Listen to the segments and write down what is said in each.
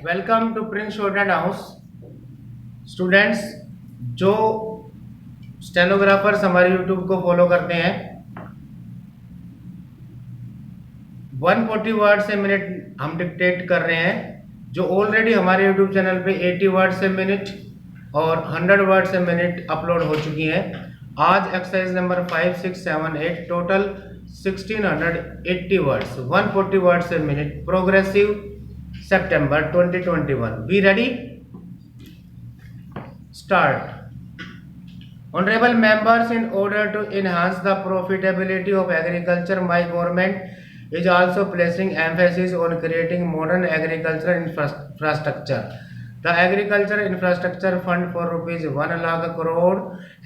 Welcome to Prince student house. Students जो stenographers हमारे YouTube को फॉलो करते हैं 140 वर्ड से मिनट हम डिक्टेट कर रहे हैं। जो ऑलरेडी हमारे यूट्यूब चैनल पे 80 वर्ड से मिनट और 100 वर्ड से मिनट अपलोड हो चुकी हैं। आज exercise number 5, 6, 7, 8 total 1680 words 140 word से minute progressive September 2021. Be ready? Start. Honorable members, in order to enhance the profitability of agriculture, my government is also placing emphasis on creating modern agricultural infrastructure. The Agriculture Infrastructure Fund for rupees 1 lakh crore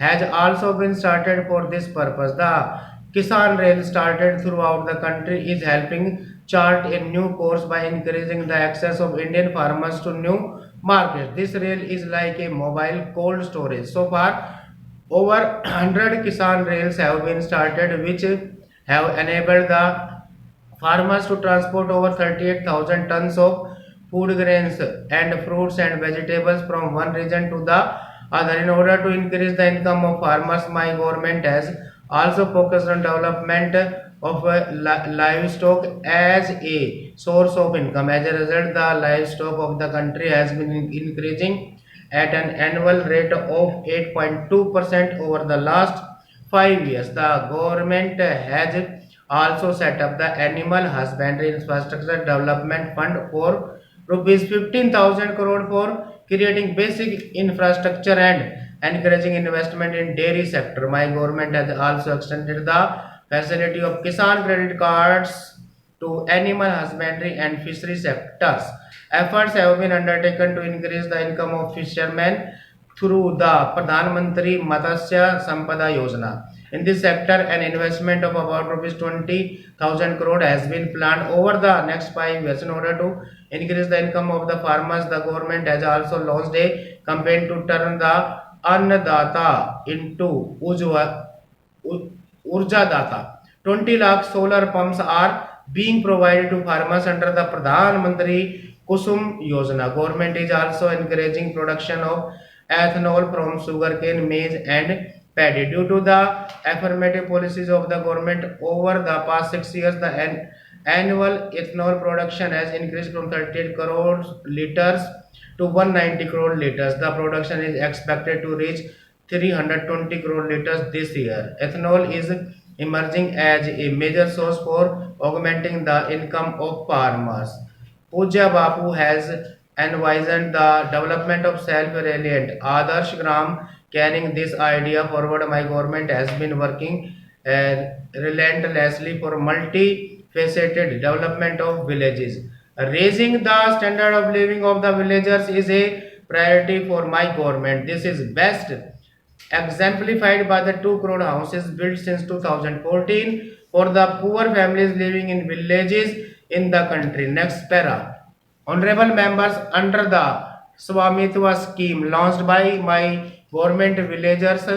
has also been started for this purpose. The Kisan Rail started throughout the country is helping chart a new course by increasing the access of Indian farmers to new markets. This rail is like a mobile cold storage. So far, over 100 Kisan rails have been started, which have enabled the farmers to transport over 38,000 tons of food grains and fruits and vegetables from one region to the other. In order to increase the income of farmers, my government has also focused on development of livestock as a source of income. As a result, the livestock of the country has been increasing at an annual rate of 8.2% over the last 5 years. The government has also set up the Animal Husbandry Infrastructure Development Fund for rupees 15,000 crore for creating basic infrastructure and encouraging investment in dairy sector. My government has also extended the facility of Kisan credit cards to animal husbandry and fishery sectors. Efforts have been undertaken to increase the income of fishermen through the Pradhan Mantri Matsya Sampada Yojana. In this sector, an investment of about rupees 20,000 crore has been planned over the next 5 years. In order to increase the income of the farmers, the government has also launched a campaign to turn the Annadata into Urja Data. 20 lakh solar pumps are being provided to farmers under the Pradhan Mantri Kusum Yojana. Government is also encouraging production of ethanol from sugarcane, maize and paddy. Due to the affirmative policies of the government over the past 6 years, the annual ethanol production has increased from 38 crore liters to 190 crore liters. The production is expected to reach 320 crore liters this year. Ethanol is emerging as a major source for augmenting the income of farmers. Pujya Bapu has envisioned the development of self-reliant Adarsh Gram. Carrying this idea forward, my government has been working relentlessly for multifaceted development of villages. Raising the standard of living of the villagers is a priority for my government. This is best exemplified by the 2 crore houses built since 2014 for the poor families living in villages in the country. Next para. Honorable members, under the Swamitwa scheme launched by my government, villagers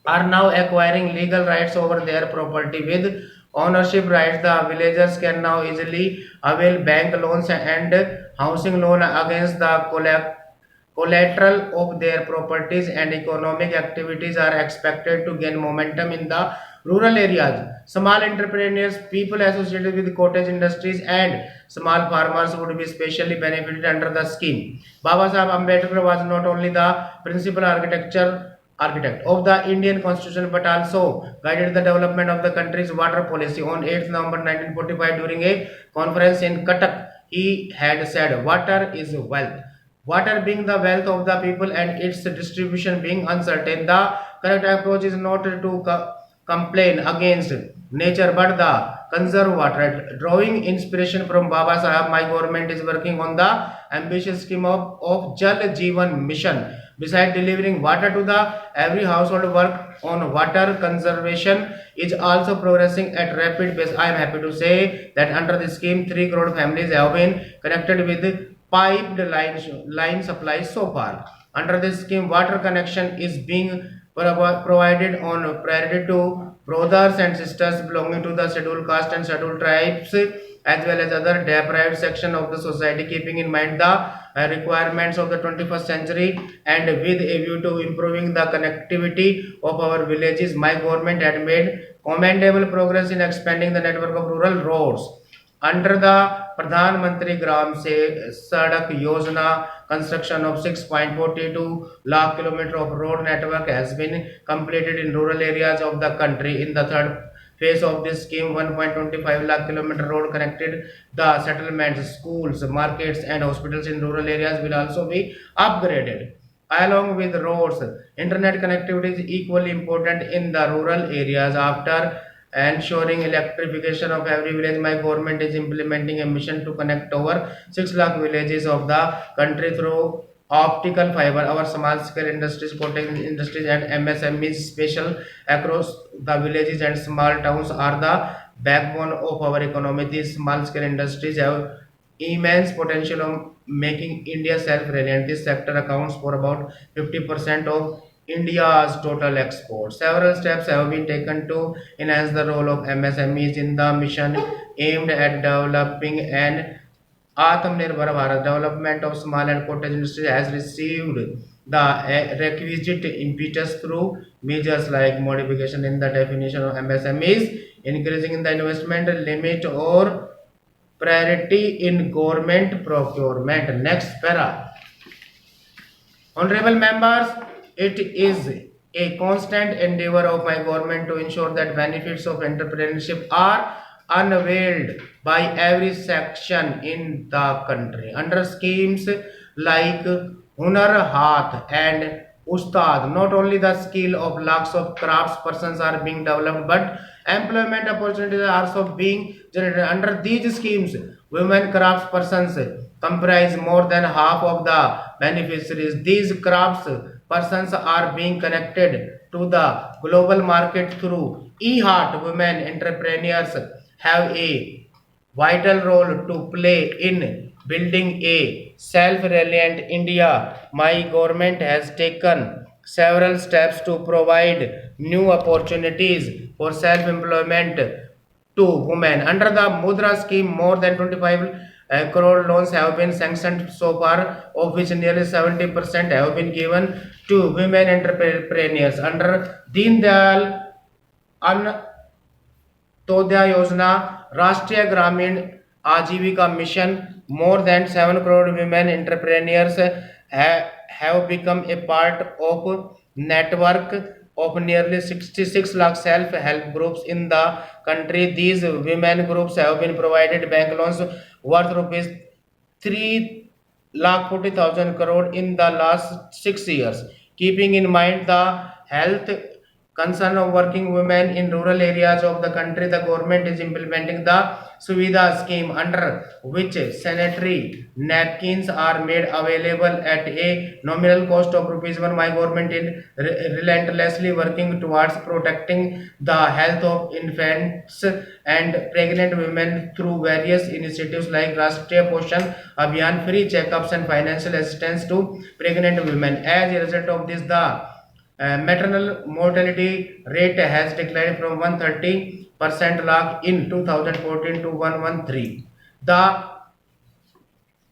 are now acquiring legal rights over their property. With ownership rights, the villagers can now easily avail bank loans and housing loan against the collateral of their properties, and economic activities are expected to gain momentum in the rural areas. Small entrepreneurs, people associated with cottage industries and small farmers would be specially benefited under the scheme. Baba Sahib Ambedkar was not only the principal architect of the Indian Constitution but also guided the development of the country's water policy. On 8th November 1945, during a conference in Cuttack, he had said, "Water is wealth. Water being the wealth of the people and its distribution being uncertain, the correct approach is not to complain against nature but the conserve water." Drawing inspiration from Baba Sahib, my government is working on the ambitious scheme of Jal Jeevan Mission. Besides delivering water to the every household, work on water conservation is also progressing at rapid pace. I am happy to say that under this scheme, 3 crore families have been connected with piped line supply so far. Under this scheme, water connection is being provided on priority to brothers and sisters belonging to the scheduled caste and scheduled tribes as well as other deprived section of the society, keeping in mind the requirements of the 21st century and with a view to improving the connectivity of our villages. My government had made commendable progress in expanding the network of rural roads. Under the Pradhan Mantri Gram Sadak Yojana, construction of 6.42 lakh kilometer of road network has been completed in rural areas of the country. In the third phase of this scheme, 1.25 lakh kilometer road connected the settlements, schools, markets and hospitals in rural areas will also be upgraded. Along with roads, internet connectivity is equally important in the rural areas. After ensuring electrification of every village, my government is implementing a mission to connect over 6 lakh villages of the country through optical fiber. Our small scale industries, cottage industries and MSMEs special across the villages and small towns are the backbone of our economy. These small scale industries have immense potential of making India self-reliant. This sector accounts for about 50% of India's total exports. Several steps have been taken to enhance the role of MSMEs in the mission aimed at developing an Atmanirbhar Bharat. Development of small and cottage industry has received the requisite impetus through measures like modification in the definition of MSMEs, increasing in the investment limit or priority in government procurement. Next para. Honorable members, it is a constant endeavor of my government to ensure that benefits of entrepreneurship are unveiled by every section in the country. Under schemes like Hunar Hath and Ustad, not only the skill of lakhs of crafts persons are being developed, but employment opportunities are also being generated. Under these schemes, women crafts persons comprise more than half of the beneficiaries. These crafts persons are being connected to the global market through eHeart. Women entrepreneurs have a vital role to play in building a self-reliant India. My government has taken several steps to provide new opportunities for self-employment to women. Under the Mudra scheme, more than 25 crore loans have been sanctioned so far, of which nearly 70% have been given to women entrepreneurs. Under Deen Dayal Todya Yojana, Rashtriya Gramin Ajivika Mission, more than 7 crore women entrepreneurs have become a part of network of nearly 66 lakh self-help groups in the country. These women groups have been provided bank loans worth rupees 3 lakh 40,000 crore in the last 6 years. Keeping in mind the health concern of working women in rural areas of the country, the government is implementing the Suvidha scheme, under which sanitary napkins are made available at a nominal cost of rupees 1. My government is relentlessly working towards protecting the health of infants and pregnant women through various initiatives like Rashtriya Poshan Abhiyan, free checkups and financial assistance to pregnant women. As a result of this, the maternal mortality rate has declined from 130% lakh in 2014 to 113. The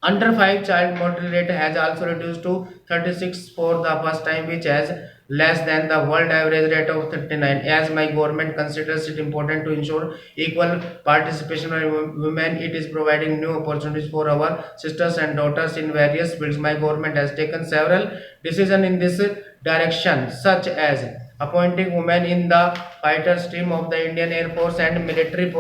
under 5 child mortality rate has also reduced to 36 for the first time, which is less than the world average rate of 39. As my government considers it important to ensure equal participation of women, it is providing new opportunities for our sisters and daughters in various fields. My government has taken several decisions in this direction, such as appointing women in the fighter stream of the Indian Air Force and military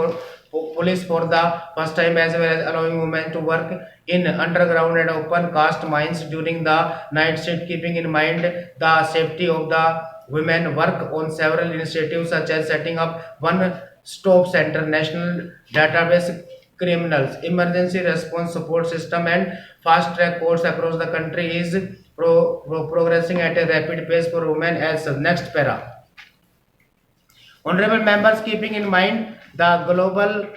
police for the first time, as well as allowing women to work in underground and open cast mines during the night shift. Keeping in mind the safety of the women, work on several initiatives such as setting up one stop center, national database criminals, emergency response support system and fast track courts across the country is progressing at a rapid pace for women. As next para. Honorable members, keeping in mind the global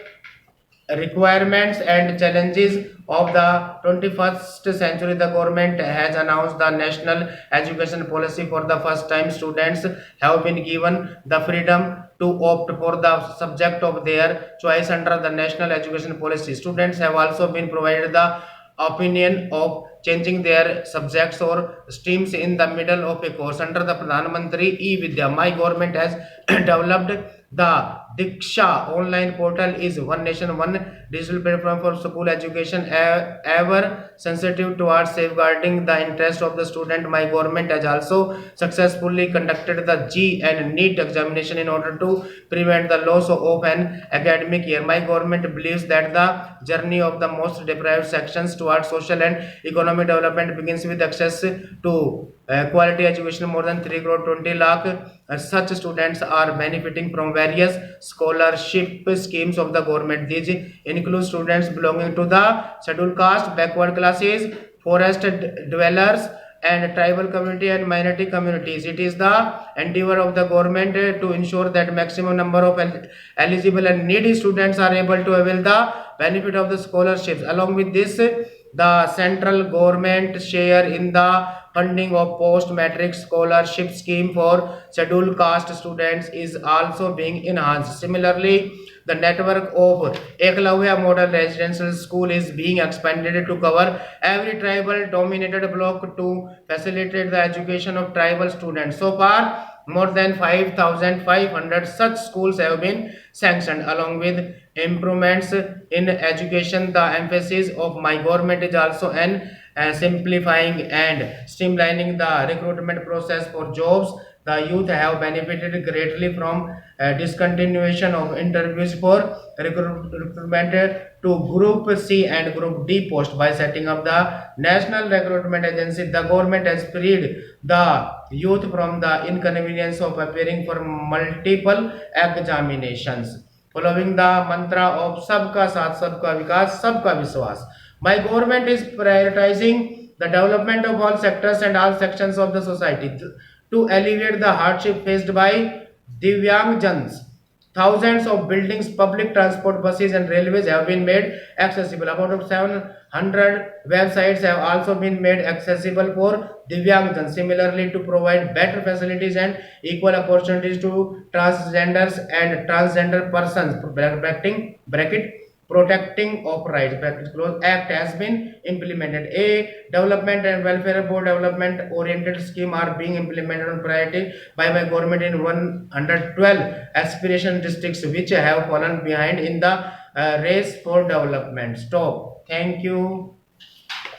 requirements and challenges of the 21st century, the government has announced the national education policy. For the first time, students have been given the freedom to opt for the subject of their choice under the national education policy. Students have also been provided the opinion of changing their subjects or streams in the middle of a course. Under the Pradhan Mantri e-Vidya, my government has developed the Diksha online portal. Is one nation, one digital platform for school education, ever sensitive towards safeguarding the interest of the student. My government has also successfully conducted the G and NEET examination in order to prevent the loss of an academic year. My government believes that the journey of the most deprived sections towards social and economic development begins with access to quality education. More than 3 crore 20 lakh such students are benefiting from various scholarship schemes of the government. These include students belonging to the scheduled caste, backward classes, forest dwellers, and tribal community and minority communities. It is the endeavor of the government to ensure that maximum number of eligible and needy students are able to avail the benefit of the scholarships. Along with this, the central government share in the funding of post-matric scholarship scheme for scheduled caste students is also being enhanced. Similarly, the network of Eklavya Model Residential School is being expanded to cover every tribal dominated block to facilitate the education of tribal students. So far, more than 5,500 such schools have been sanctioned. Along with improvements in education, the emphasis of my government is also in simplifying and streamlining the recruitment process for jobs. The youth have benefited greatly from discontinuation of interviews for recruitment to Group C and Group D post. By setting up the National Recruitment Agency, the government has freed the youth from the inconvenience of appearing for multiple examinations. Following the mantra of Sabka Saath, Sabka Vikas, Sabka Vishwas, my government is prioritizing the development of all sectors and all sections of the society to alleviate the hardship faced by Divyangjans. Thousands of buildings, public transport, buses, and railways have been made accessible. About 700 websites have also been made accessible for Divyangjans. Similarly, to provide better facilities and equal opportunities to transgenders and transgender persons, protecting of rights bracket close act has been implemented. A development and welfare board development oriented scheme are being implemented on priority by my government in 112 aspiration districts which have fallen behind in the race for development. Stop. Thank you.